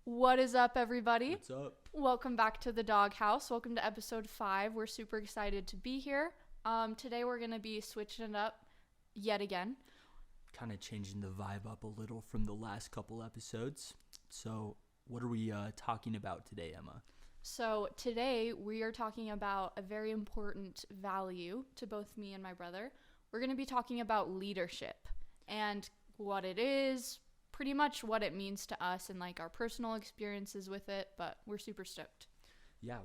What is up, everybody? What's up? Welcome back to the Doghouse. Welcome to episode 5. We're super excited to be here. Today we're going to be switching it up yet again. Kind of changing the vibe up a little from the last couple episodes. So, what are we talking about today, Emma? So today we are talking about a very important value to both me and my brother. We're going to be talking about leadership and what it is, pretty much what it means to us and like our personal experiences with it, but we're super stoked. Yeah,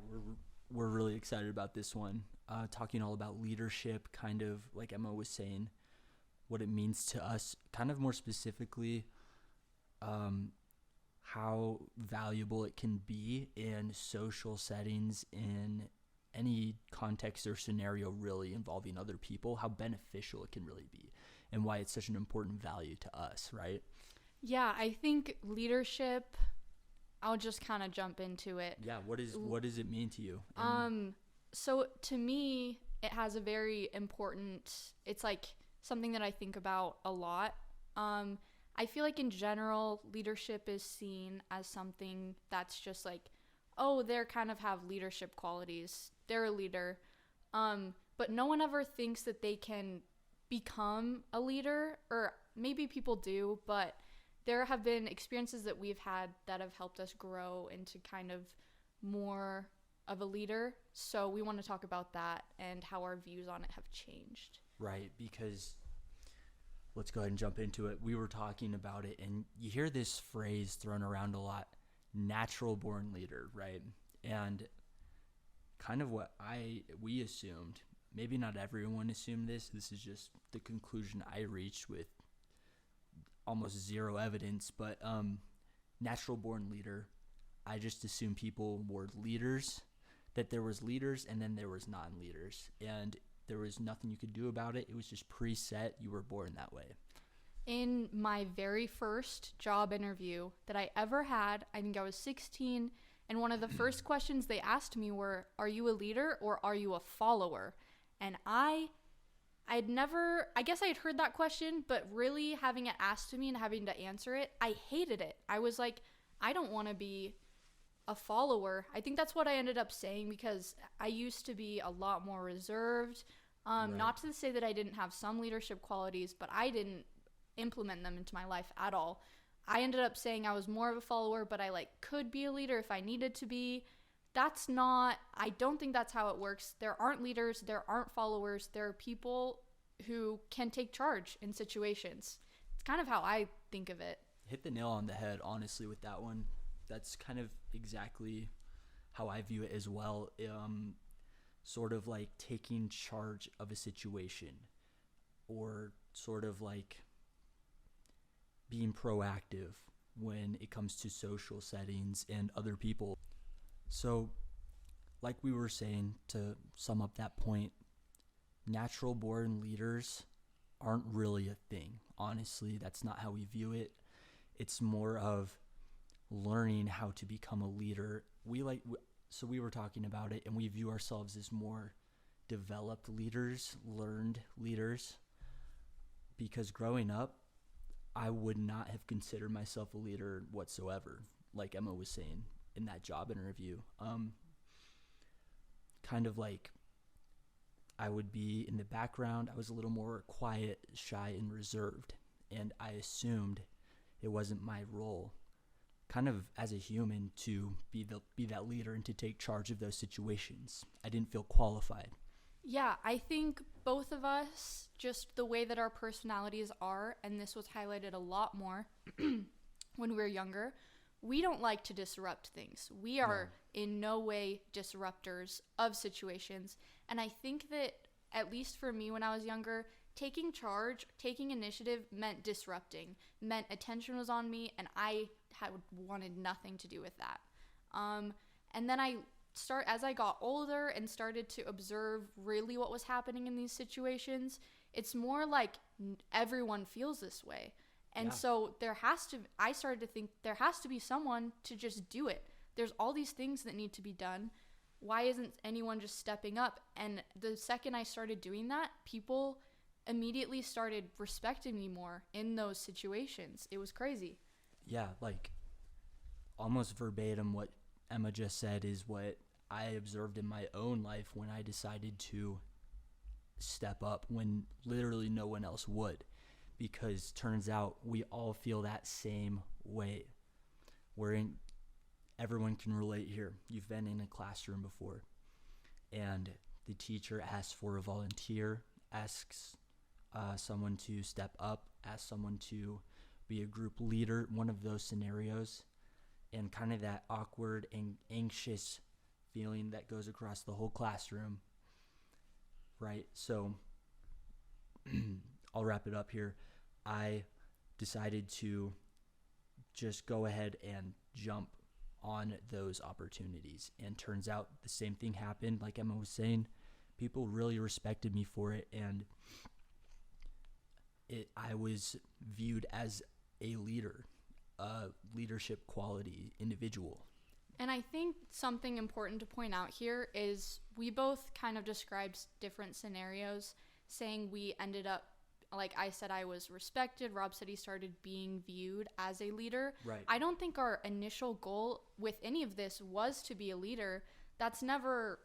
we're really excited about this one. Talking all about leadership, kind of like Emma was saying, what it means to us, kind of more specifically, how valuable it can be in social settings, in any context or scenario really involving other people, how beneficial it can really be, and why it's such an important value to us, right? Yeah, I think leadership, I'll just kind of jump into it. Yeah, what does it mean to you? So to me, it has a very important, it's like something that I think about a lot. I feel like in general, leadership is seen as something that's just like, oh, they're kind of have leadership qualities. They're a leader. But no one ever thinks that they can become a leader, or maybe people do, but there have been experiences that we've had that have helped us grow into kind of more of a leader. So we want to talk about that and how our views on it have changed. Right, because let's go ahead and jump into it. We were talking about it, and you hear this phrase thrown around a lot, natural born leader, right? And kind of what we assumed, maybe not everyone assumed this. This is just the conclusion I reached with almost zero evidence, but natural born leader, I just assumed people were leaders, that there was leaders and then there was non-leaders, and there was nothing you could do about it. It was just preset. You were born that way. In my very first job interview that I ever had, I think I was 16, and one of the first questions they asked me were, are you a leader or are you a follower? And I guess I had heard that question, but really having it asked to me and having to answer it, I hated it. I was like, I don't want to be a follower. I think that's what I ended up saying, because I used to be a lot more reserved. Right. Not to say that I didn't have some leadership qualities, but I didn't implement them into my life at all. I ended up saying I was more of a follower, but I like could be a leader if I needed to be. I don't think that's how it works. There aren't leaders, there aren't followers. There are people who can take charge in situations. It's kind of how I think of it. Hit the nail on the head, honestly, with that one. That's kind of exactly how I view it as well. Sort of like taking charge of a situation, or sort of like being proactive when it comes to social settings and other people. So, like we were saying, to sum up that point, natural born leaders aren't really a thing. Honestly, that's not how we view it. It's more of learning how to become a leader. So we were talking about it, and we view ourselves as more developed leaders, learned leaders, because growing up, I would not have considered myself a leader whatsoever, like Emma was saying in that job interview. Kind of like I would be in the background. I was a little more quiet, shy, and reserved, and I assumed it wasn't my role, kind of as a human, to be that leader and to take charge of those situations. I didn't feel qualified. Yeah, I think both of us, just the way that our personalities are, and this was highlighted a lot more when we were younger, we don't like to disrupt things. We are in no way disruptors of situations. And I think that, at least for me when I was younger, taking charge, taking initiative meant disrupting, meant attention was on me, and I wanted nothing to do with that. And then as I got older and started to observe really what was happening in these situations, it's more like everyone feels this way. And so I started to think there has to be someone to just do it. There's all these things that need to be done. Why isn't anyone just stepping up? And the second I started doing that, people immediately started respecting me more in those situations. It was crazy. Yeah, like almost verbatim what Emma just said is what I observed in my own life when I decided to step up when literally no one else would, because turns out we all feel that same way. Everyone can relate here. You've been in a classroom before, and the teacher asks for a volunteer, asks someone to step up, asks someone to be a group leader, one of those scenarios, and kind of that awkward and anxious feeling that goes across the whole classroom, right? So I'll wrap it up here. I decided to just go ahead and jump on those opportunities, and turns out the same thing happened. Like Emma was saying, people really respected me for it, and I was viewed as a leader, a leadership quality individual. And I think something important to point out here is we both kind of described different scenarios, saying we ended up, like I said, I was respected. Rob said he started being viewed as a leader. Right. I don't think our initial goal with any of this was to be a leader. That's never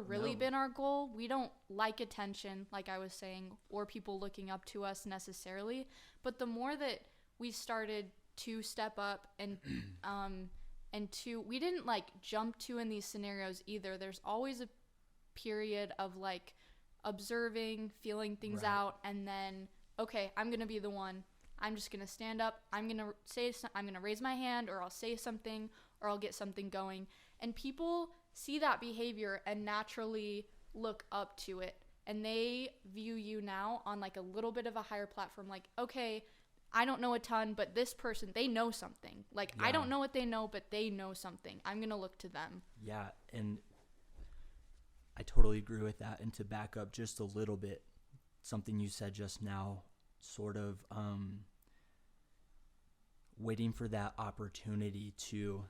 really been our goal. We don't like attention, like I was saying, or people looking up to us necessarily. But the more that we started to step up and we didn't like jump to in these scenarios either. There's always a period of like observing, feeling things out, and then, okay, I'm going to be the one. I'm just going to stand up. I'm going to raise my hand, or I'll say something, or I'll get something going. And people see that behavior and naturally look up to it. And they view you now on like a little bit of a higher platform. Like, okay, I don't know a ton, but this person, they know something. Like, I don't know what they know, but they know something. I'm going to look to them. Yeah, and I totally agree with that. And to back up just a little bit, something you said just now, sort of waiting for that opportunity to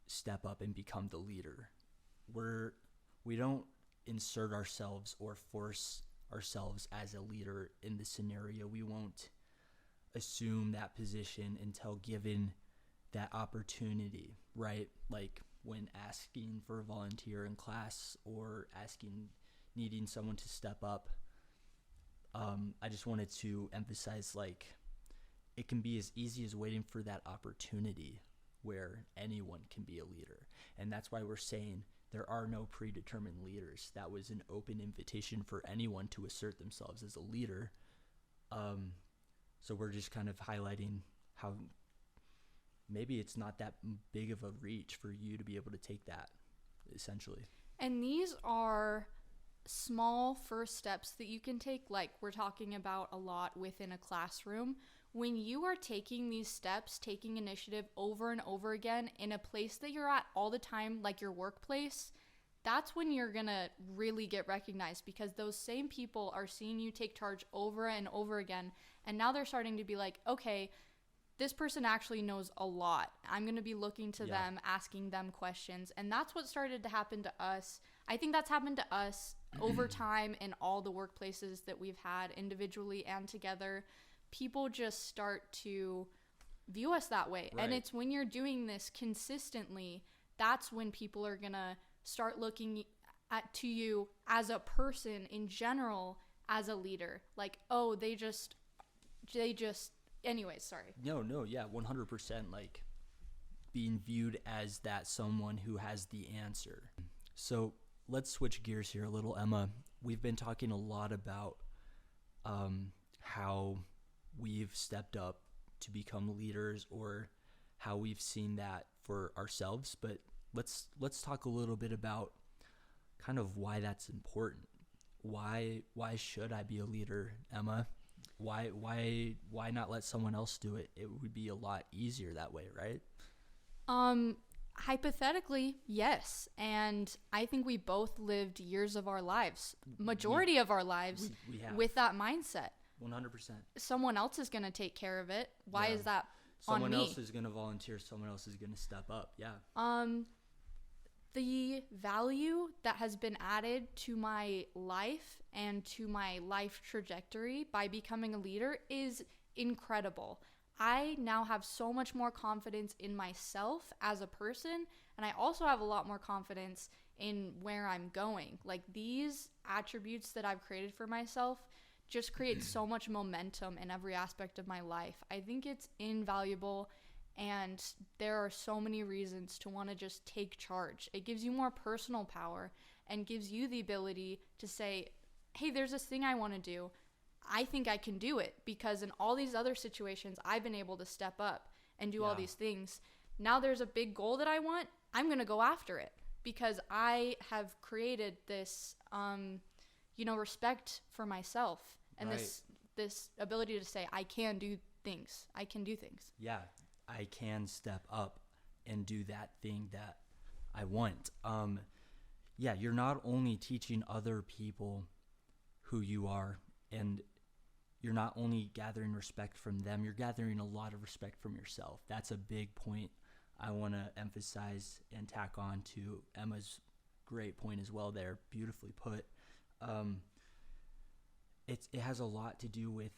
step up and become the leader. We don't insert ourselves or force ourselves as a leader in the scenario. We won't assume that position until given that opportunity, right? Like when asking for a volunteer in class or needing someone to step up. I just wanted to emphasize, like, it can be as easy as waiting for that opportunity where anyone can be a leader. And that's why we're saying there are no predetermined leaders. That was an open invitation for anyone to assert themselves as a leader. So we're just kind of highlighting how maybe it's not that big of a reach for you to be able to take that, essentially. And these are small first steps that you can take, like we're talking about a lot within a classroom. When you are taking these steps, taking initiative over and over again in a place that you're at all the time, like your workplace, that's when you're gonna really get recognized, because those same people are seeing you take charge over and over again. And now they're starting to be like, okay, this person actually knows a lot. I'm going to be looking to them, asking them questions. And that's what started to happen to us. I think that's happened to us over time in all the workplaces that we've had, individually and together. People just start to view us that way. Right. And it's when you're doing this consistently, that's when people are going to start looking to you as a person in general, as a leader. Like, oh, they just anyways, sorry. No, yeah, 100%, like being viewed as that someone who has the answer. So let's switch gears here a little, Emma. We've been talking a lot about how we've stepped up to become leaders, or how we've seen that for ourselves, but let's talk a little bit about kind of why that's important. Why should I be a leader, Emma? Why not let someone else do it? It would be a lot easier that way, right? Hypothetically, yes. And I think we both lived years of our lives, majority of our lives, we have. With that mindset. 100%. Someone else is going to take care of it. Why is that on me? Someone else is going to volunteer. Someone else is going to step up. Yeah. The value that has been added to my life and to my life trajectory by becoming a leader is incredible. I now have so much more confidence in myself as a person, and I also have a lot more confidence in where I'm going. Like, these attributes that I've created for myself just create so much momentum in every aspect of my life. I think it's invaluable, and there are so many reasons to want to just take charge. It gives you more personal power and gives you the ability to say, hey, there's this thing I want to do. I think I can do it, because in all these other situations, I've been able to step up and do all these things. Now there's a big goal that I want. I'm going to go after it because I have created this, respect for myself and this ability to say, I can do things. I can do things. Yeah, I can step up and do that thing that I want. You're not only teaching other people who you are, and you're not only gathering respect from them, you're gathering a lot of respect from yourself. That's a big point I want to emphasize and tack on to Emma's great point as well there. Beautifully put. It has a lot to do with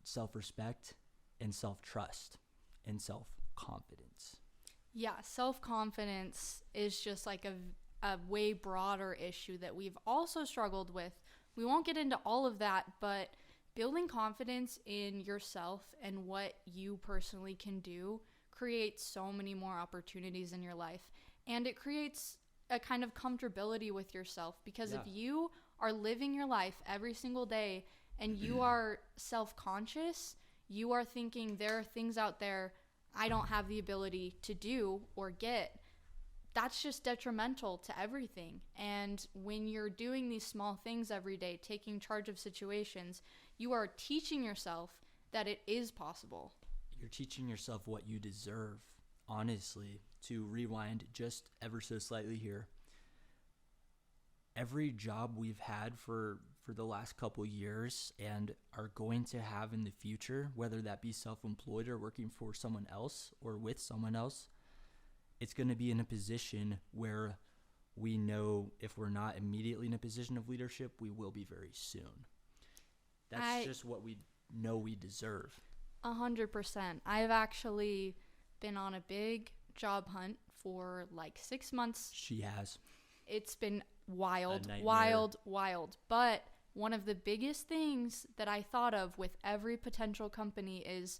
self-respect and self-trust and self-confidence. Yeah, self-confidence is just like a way broader issue that we've also struggled with. We won't get into all of that, but building confidence in yourself and what you personally can do creates so many more opportunities in your life. And it creates a kind of comfortability with yourself, because if you are living your life every single day and you are self-conscious, you are thinking there are things out there I don't have the ability to do or get, that's just detrimental to everything. And when you're doing these small things every day, taking charge of situations, you are teaching yourself that it is possible. You're teaching yourself what you deserve. Honestly, to rewind just ever so slightly here, every job we've had for the last couple years and are going to have in the future, whether that be self-employed or working for someone else or with someone else, it's going to be in a position where we know if we're not immediately in a position of leadership, we will be very soon. That's just what we know we deserve. 100%. I've actually been on a big job hunt for like 6 months. She has. It's been wild. But one of the biggest things that I thought of with every potential company is,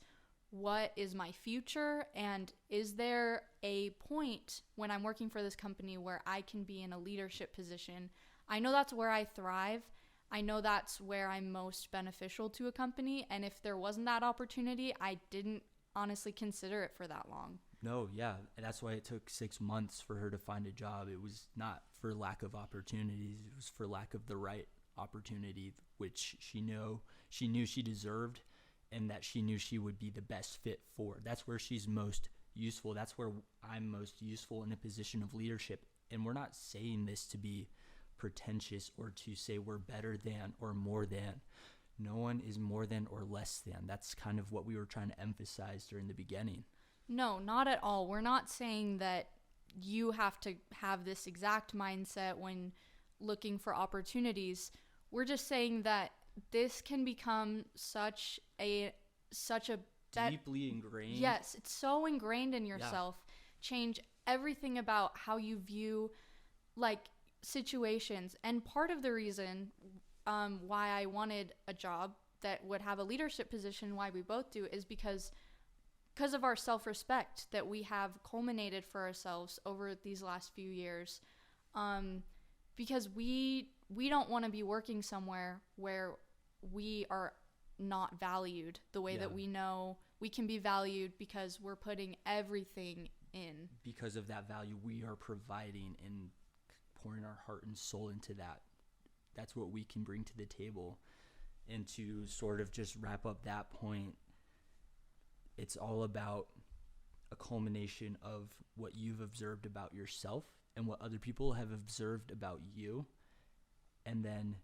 what is my future, and is there a point when I'm working for this company where I can be in a leadership position? I know that's where I thrive. I know that's where I'm most beneficial to a company, and if there wasn't that opportunity, I didn't honestly consider it for that long. No, yeah, and that's why it took 6 months for her to find a job. It was not for lack of opportunities. It was for lack of the right opportunity, which she knew she deserved, and that she knew she would be the best fit for. That's where she's most useful. That's where I'm most useful in a position of leadership. And we're not saying this to be pretentious or to say we're better than or more than. No one is more than or less than. That's kind of what we were trying to emphasize during the beginning. No, not at all. We're not saying that you have to have this exact mindset when looking for opportunities. We're just saying that this can become such a deeply ingrained. Yes, it's so ingrained in yourself. Yeah. Change everything about how you view like situations. And part of the reason why I wanted a job that would have a leadership position, why we both do, is because of our self-respect that we have culminated for ourselves over these last few years. Because we don't want to be working somewhere where we are not valued the way that we know we can be valued, because we're putting everything in. Because of that value we are providing and pouring our heart and soul into that. That's what we can bring to the table. And to sort of just wrap up that point, it's all about a culmination of what you've observed about yourself and what other people have observed about you. And then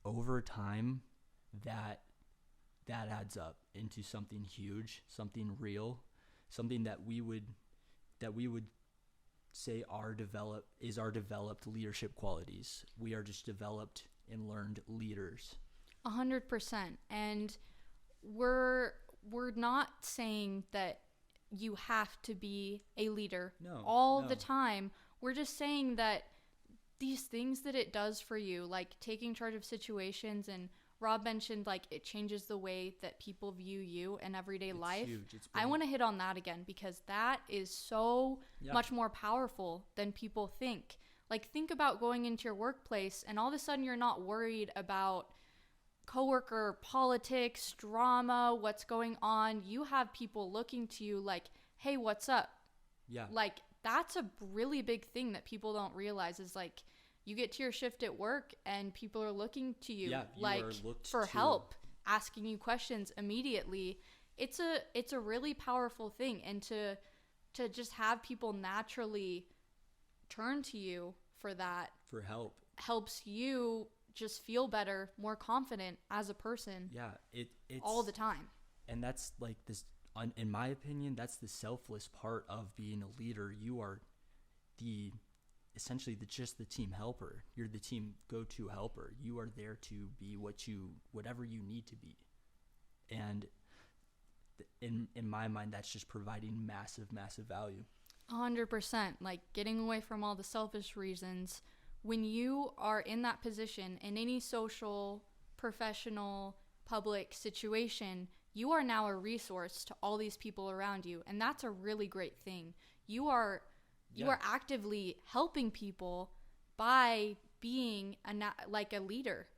over time, that adds up into something huge, something real, something that we would say our developed leadership qualities. We are just developed and learned leaders. 100%. And we're we're not saying that you have to be a leader No. the time. We're just saying that these things that it does for you, like taking charge of situations, and Rob mentioned like it changes the way that people view you in everyday life. Huge. I want to hit on that again because that is so much more powerful than people think. Like, think about going into your workplace and all of a sudden you're not worried about coworker politics, drama, what's going on. You have people looking to you like, hey, what's up? Yeah. Like, that's a really big thing that people don't realize is like, you get to your shift at work and people are looking to you, like for help, asking you questions immediately. It's a really powerful thing. And to just have people naturally turn to you for that, for help, helps you just feel better, more confident as a person. Yeah, it's all the time. And that's like this, in my opinion, that's the selfless part of being a leader. You are essentially just the team helper. You're the team go-to helper. You are there to be whatever you need to be. And in my mind, that's just providing massive value. 100%. Like, getting away from all the selfish reasons. When you are in that position in any social, professional, public situation, you are now a resource to all these people around you, and that's a really great thing. You are actively helping people by being a leader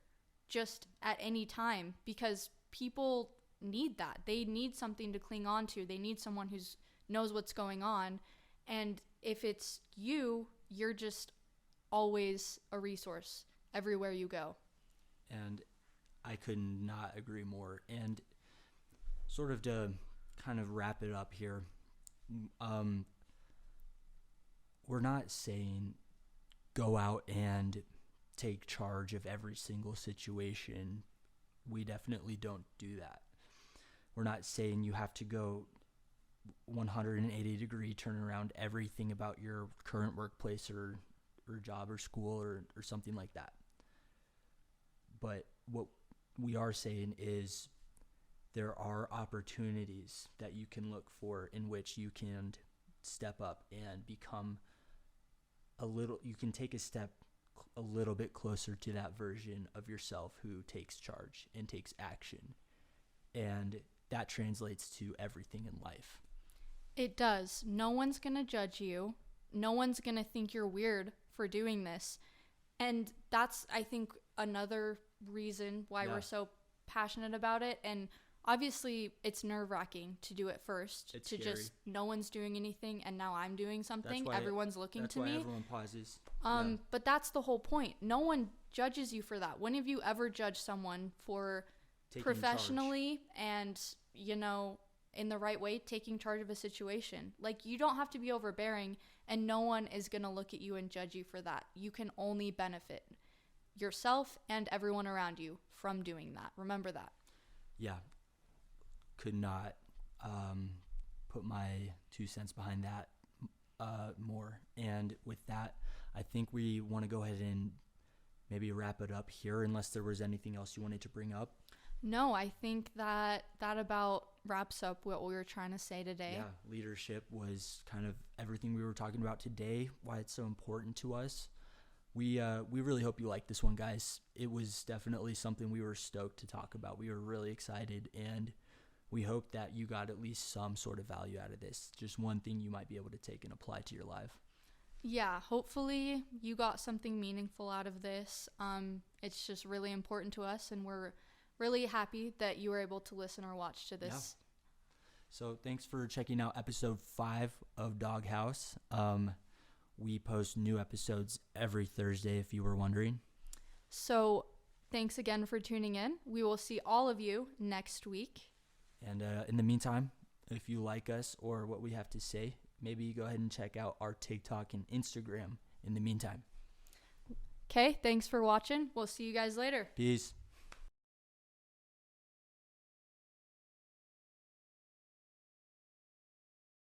just at any time, because people need that. They need something to cling on to. They need someone who knows what's going on. And if it's you, you're just always a resource everywhere you go. And I could not agree more. And sort of to kind of wrap it up here, we're not saying go out and take charge of every single situation. We definitely don't do that. We're not saying you have to go 180 degree turn around everything about your current workplace or job or school or something like that. But what we are saying is there are opportunities that you can look for in which you can step up and become you can take a step a little bit closer to that version of yourself who takes charge and takes action. And that translates to everything in life. It does. No one's going to judge you. No one's going to think you're weird for doing this. And that's, I think, another reason why we're so passionate about it. And obviously, it's nerve-wracking to do it first. It's to scary. Just, no one's doing anything, and now I'm doing something. Everyone's looking to me. That's why everyone pauses. But that's the whole point. No one judges you for that. When have you ever judged someone for Taking professionally and, in the right way, taking charge of a situation? Like, you don't have to be overbearing, and no one is going to look at you and judge you for that. You can only benefit yourself and everyone around you from doing that. Remember that. Yeah. Could not put my 2 cents behind that more. And with that, I think we want to go ahead and maybe wrap it up here, unless there was anything else you wanted to bring up. No, I think that about wraps up what we were trying to say today. Yeah, leadership was kind of everything we were talking about today, why it's so important to us. We really hope you liked this one, guys. It was definitely something we were stoked to talk about. We were really excited, and we hope that you got at least some sort of value out of this. Just one thing you might be able to take and apply to your life. Yeah, hopefully you got something meaningful out of this. It's just really important to us, and we're really happy that you were able to listen or watch to this. Yeah. So thanks for checking out episode 5 of Doghouse. We post new episodes every Thursday, if you were wondering. So thanks again for tuning in. We will see all of you next week. And in the meantime, if you like us or what we have to say, maybe go ahead and check out our TikTok and Instagram in the meantime. Okay, thanks for watching. We'll see you guys later. Peace.